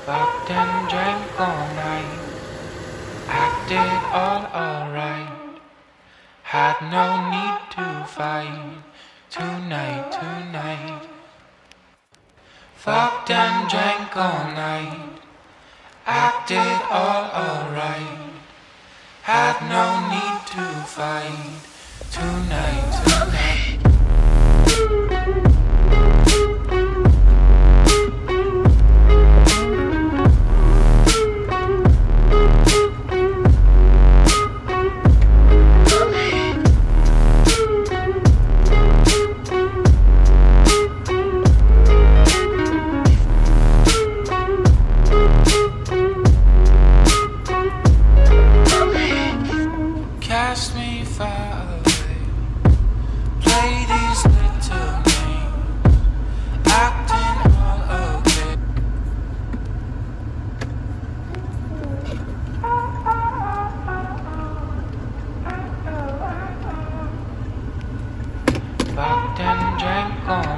Fucked and drank all night, acted all alright. Had no need to fight tonight. Fucked and drank all night, acted all alright. Had no need to fight tonight. Cast me far away, play these little games, acting all okay. Fucked and drank all